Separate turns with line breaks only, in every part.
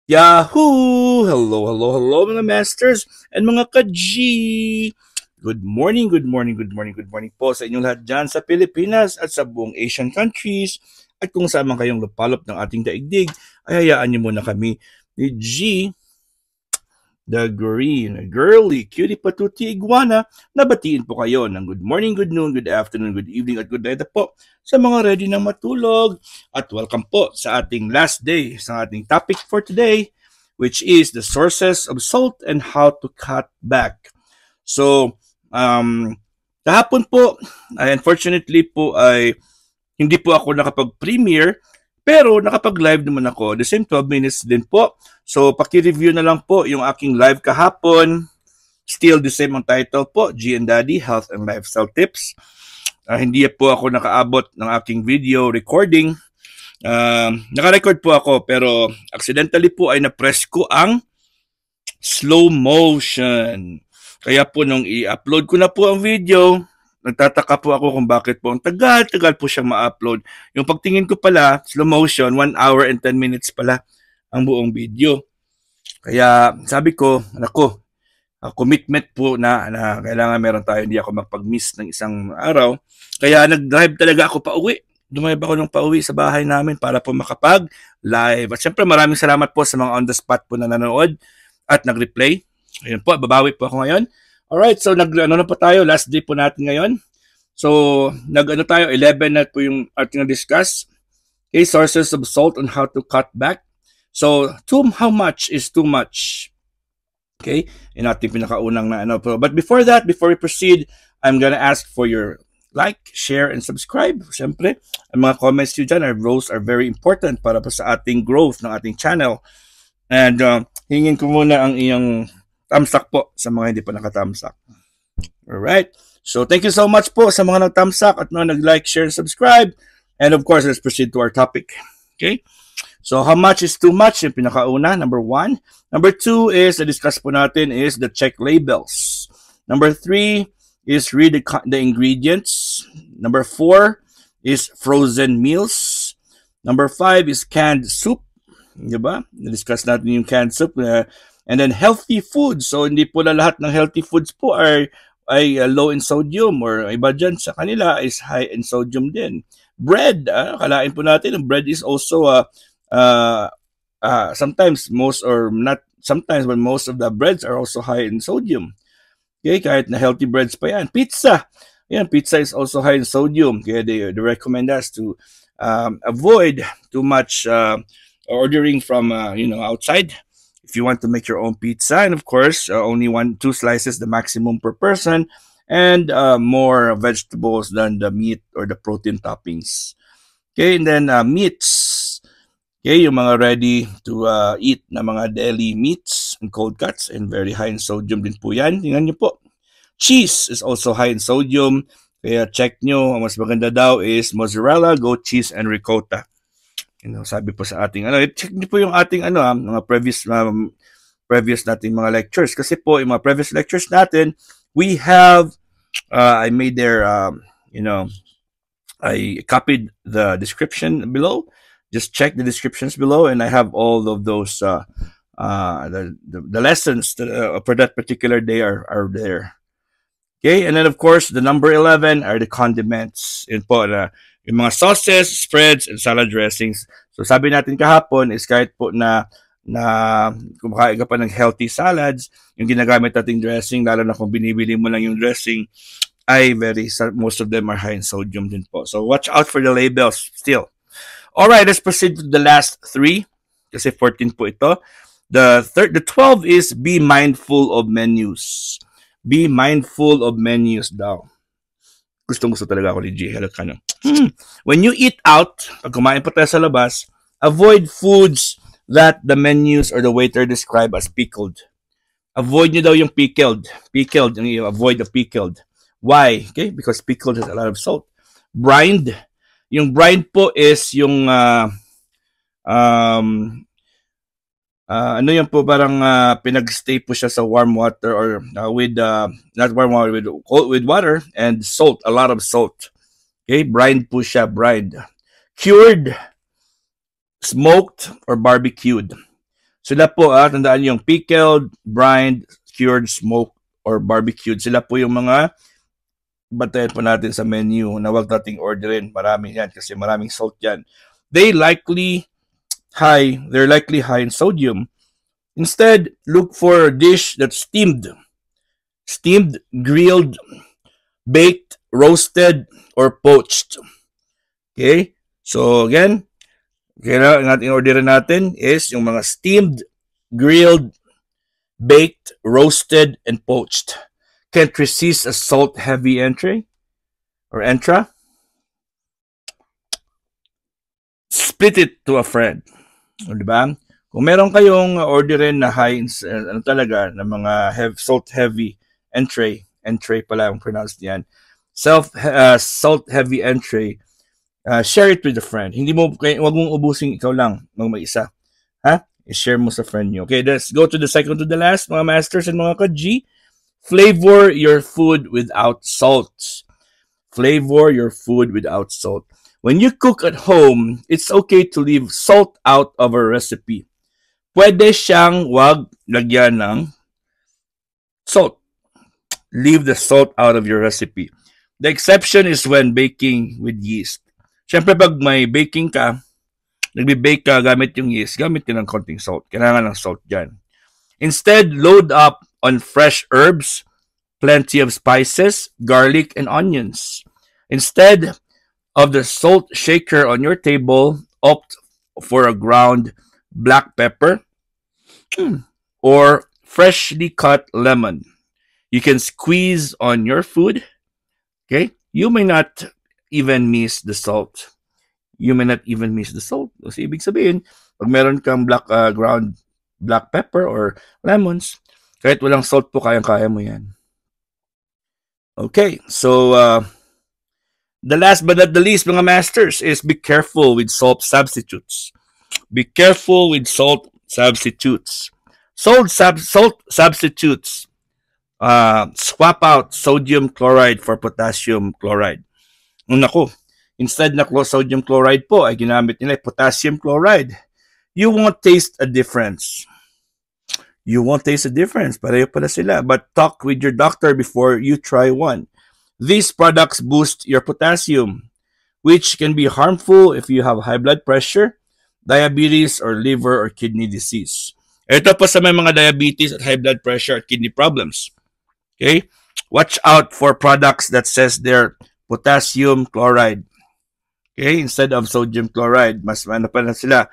Yahoo! Hello, hello, hello mga masters and mga ka-G! Good morning, good morning, good morning, good morning po sa inyong lahat dyan sa Pilipinas at sa buong Asian countries. At kung saan man kayong lupalop ng ating daigdig, ay hayaan niyo muna kami ni G, the green, girly, cutie patuti iguana, nabatiin po kayo ng good morning, good noon, good afternoon, good evening at good night po sa mga ready ng matulog. At welcome po sa ating last day sa ating topic for today, which is the sources of salt and how to cut back. So, kahapon po, unfortunately po ay hindi po ako nakapag-premiere, pero nakapag-live naman ako. The same 12 minutes din po. So, paki-review na lang po yung aking live kahapon. Still the same ang title po, G and Daddy, Health and Lifestyle Tips. Hindi po ako nakaabot ng aking video recording. Naka-record po ako, pero accidentally po ay na-press ko ang slow motion. Kaya po nung i-upload ko na po ang video, nagtataka po ako kung bakit po ang tagal-tagal po siyang ma-upload. Yung pagtingin ko pala, slow motion, 1 hour and 10 minutes pala ang buong video. Kaya sabi ko, nako, commitment po na kailangan meron tayo, hindi ako magpag-miss ng isang araw. Kaya nag-drive talaga ako pa uwi. Dumayab ako ng pauwi sa bahay namin para po makapag-live. At syempre maraming salamat po sa mga on the spot po na nanood at nag-replay. Ayun po, babawi po ako ngayon. Alright, so ano na po tayo, last day po natin ngayon. So, tayo, 11 na po yung ating na-discuss. Okay, sources of salt and how to cut back. So, how much is too much? Okay, yun ating pinakaunang na ano. But before that, before we proceed, I'm gonna ask for your like, share, and subscribe. Siyempre, ang mga comments nyo dyan, those are very important para po sa ating growth ng ating channel. And hingin ko muna ang iyong thumbs up po sa mga hindi pa naka-thumbs up. Alright. So, thank you so much po sa mga nag-thumbs up at mga nag-like, share, and subscribe. And of course, let's proceed to our topic. Okay? So, how much is too much? Yung pinakauna, number 1. Number 2 is, na-discuss po natin, is the check labels. Number 3 is read the ingredients. Number 4 is frozen meals. Number 5 is canned soup. Diba? Na-discuss natin yung canned soup. And then healthy foods. So, hindi po na lahat ng healthy foods po ay low in sodium, or iba dyan sa kanila is high in sodium din. Bread, kalain po natin, bread is also sometimes most of the breads are also high in sodium. Okay, kahit na healthy breads pa yan. Pizza. Yan, pizza is also high in sodium. Kaya they recommend us to avoid too much ordering from outside. If you want to make your own pizza, and of course, only 1-2 slices, the maximum per person, and more vegetables than the meat or the protein toppings. Okay, and then meats. Okay, yung mga ready to eat na mga deli meats and cold cuts, and very high in sodium din po yan. Tingnan nyo po. Cheese is also high in sodium. Kaya check nyo, ang mas maganda daw is mozzarella, goat cheese, and ricotta. Sabi po sa ating check niyo po yung ating mga previous nating mga lectures, kasi po yung mga previous lectures natin, we have I made there I copied the description below. Just check the descriptions below, and I have all of those the lessons for that particular day are there. Okay, and then of course the number 11 are the condiments. Yun po yung mga sauces, spreads, and salad dressings. So sabi natin kahapon is kahit po na kumakain ka pa ng healthy salads, yung ginagamit nating dressing, lalo na kung binibili mo lang yung dressing, ay most of them are high in sodium din po. So watch out for the labels still. Alright, let's proceed to the last 3. Kasi 14 po ito. The 12 is be mindful of menus. Be mindful of menus daw. Gustong-gusto talaga ako ni G. Hello ka no. When you eat out, pag kumain pa tayo sa labas, avoid foods that the menus or the waiter describe as pickled. Avoid nyo daw yung pickled. Pickled, avoid the pickled. Why? Okay, because pickled has a lot of salt. Brined. Yung brined po is yung ano yan po, parang pinag-stay po siya sa warm water or with not warm water, with water and salt, a lot of salt. Okay, brined po siya, brined. Cured, smoked, or barbecued. Sila po, tandaan yung pickled, brined, cured, smoked, or barbecued. Sila po yung mga bantayan po natin sa menu na wag nating orderin. Marami yan kasi maraming salt yan. They're likely high in sodium. Instead, look for a dish that's steamed, grilled, baked, roasted, or poached. Okay? So again, kailangan natin orderin natin is yung mga steamed, grilled, baked, roasted, and poached. Can't resist a salt-heavy entry or entra. Split it to a friend. O, diba? Kung meron kayong orderin na high talaga na mga salt-heavy entry pala ang pronounce niyan. Salt-heavy entry, share it with a friend. Wag mong ubusin ikaw lang ng mag-isa. Ha? I-share mo sa friend nyo. Okay, let's go to the second to the last, mga masters and mga ka-G. Flavor your food without salt. Flavor your food without salt. When you cook at home, it's okay to leave salt out of a recipe. Pwede siyang wag lagyan ng salt. Leave the salt out of your recipe. The exception is when baking with yeast. Siyempre, pag may baking ka, nagbe-bake ka gamit yung yeast, gamit din ng konting salt. Kailangan ng salt dyan. Instead, load up on fresh herbs, plenty of spices, garlic, and onions. Instead of the salt shaker on your table, opt for a ground black pepper or freshly cut lemon. You can squeeze on your food. Okay? You may not even miss the salt. Kasi ibig sabihin, pag meron kang ground black pepper or lemons, kahit walang salt po, kayang-kaya mo yan. Okay, so the last but not the least, mga masters, is be careful with salt substitutes. Be careful with salt substitutes. Salt substitutes. Swap out sodium chloride for potassium chloride. Naku, instead na sodium chloride po ay ginamit nila potassium chloride. You won't taste a difference. Pareho pala sila. But talk with your doctor before you try one. These products boost your potassium, which can be harmful if you have high blood pressure, diabetes, or liver or kidney disease. Ito pa sa may mga diabetes at high blood pressure at kidney problems. Okay? Watch out for products that says they're potassium chloride. Okay? Instead of sodium chloride. Mas ano pa na sila.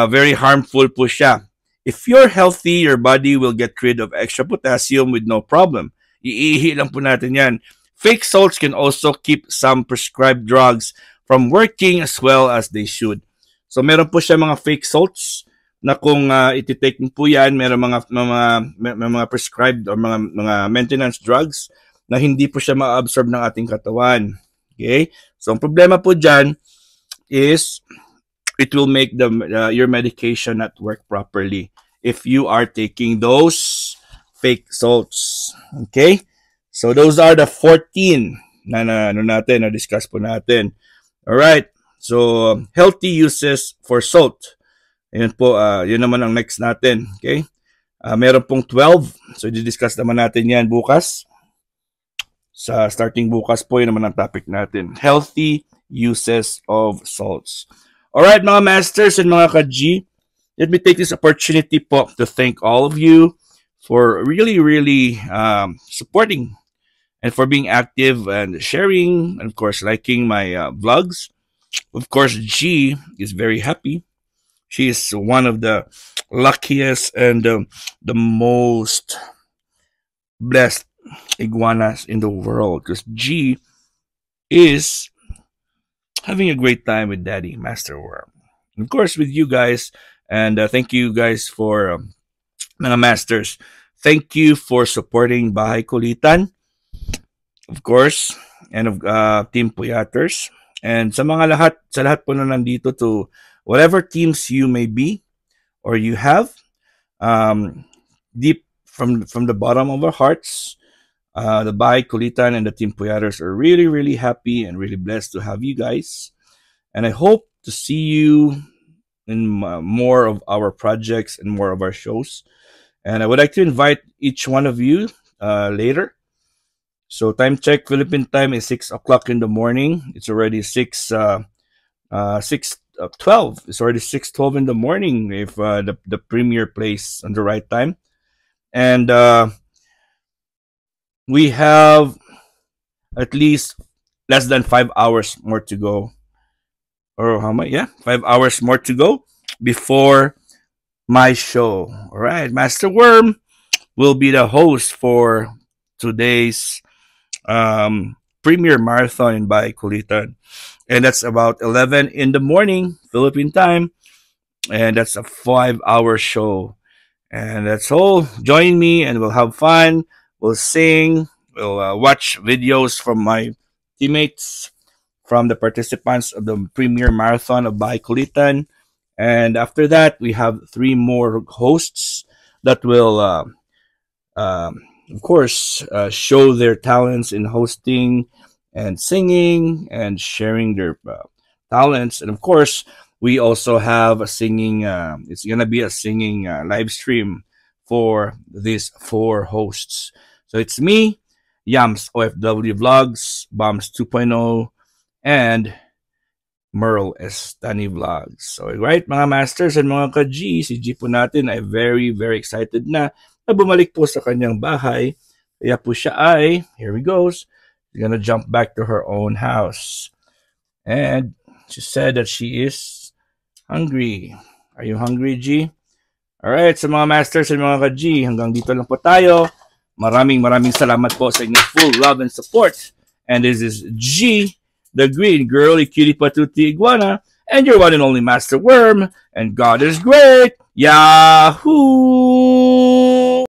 Very harmful po siya. If you're healthy, your body will get rid of extra potassium with no problem. Iihi lang po natin yan. Fake salts can also keep some prescribed drugs from working as well as they should. So meron po siya mga fake salts na kung iti-take po yan, meron mga prescribed or mga maintenance drugs na hindi po siya ma-absorb ng ating katawan. Okay? So ang problema po dyan is it will make your medication not work properly if you are taking those fake salts. Okay? So those are the 14 na discuss po natin. All right. So healthy uses for salt. Ayun po, yun naman ang next natin. Okay? Meron pong 12. So i-discuss naman natin yan bukas. Sa starting bukas po, yun naman ang topic natin. Healthy uses of salts. Alright, mga masters and mga ka-G, let me take this opportunity po to thank all of you for really, really supporting and for being active and sharing and, of course, liking my vlogs. Of course, G is very happy. She is one of the luckiest and the most blessed iguanas in the world because G is having a great time with Daddy Master Worm. Of course, with you guys, and thank you guys for mga masters. Thank you for supporting Bahay Kulitan, of course, and of Team Puyaters. And sa lahat po na nandito to whatever teams you may be or you have, deep from the bottom of our hearts, the Bahay Kulitan and the Team Puyaters are really, really happy and really blessed to have you guys. And I hope to see you in more of our projects and more of our shows. And I would like to invite each one of you later. So time check, Philippine time is 6 o'clock in the morning. It's already 6:12. It's already 6:12 in the morning if the premiere plays on the right time. And we have at least less than 5 hours more to go. Or how much? Yeah, 5 hours more to go before my show. All right, Master Worm will be the host for today's premiere marathon in Baikulitan. And that's about 11 in the morning, Philippine time. And that's a 5 hour show. And that's all. Join me and we'll have fun. We'll sing. We'll watch videos from my teammates, from the participants of the premiere marathon of Baikulitan. And after that, we have three more hosts that will, of course, show their talents in hosting and singing and sharing their talents. And of course, we also have a singing, it's going to be a singing live stream for these four hosts. So it's me, Yams OFW Vlogs, Bombs 2.0, and Merle Estani Vlogs. So, right, mga masters and mga ka-G, si G po natin ay very, very excited na bumalik po sa kanyang bahay. Kaya po siya ay, here we goes, she's gonna jump back to her own house. And she said that she is hungry. Are you hungry, G? Alright, sa mga masters and mga ka-G, hanggang dito lang po tayo. Maraming salamat po sa inyong full love and support. And this is G, the green girly cutie patuti iguana, and your one and only Master Worm, and God is great. Yahoo!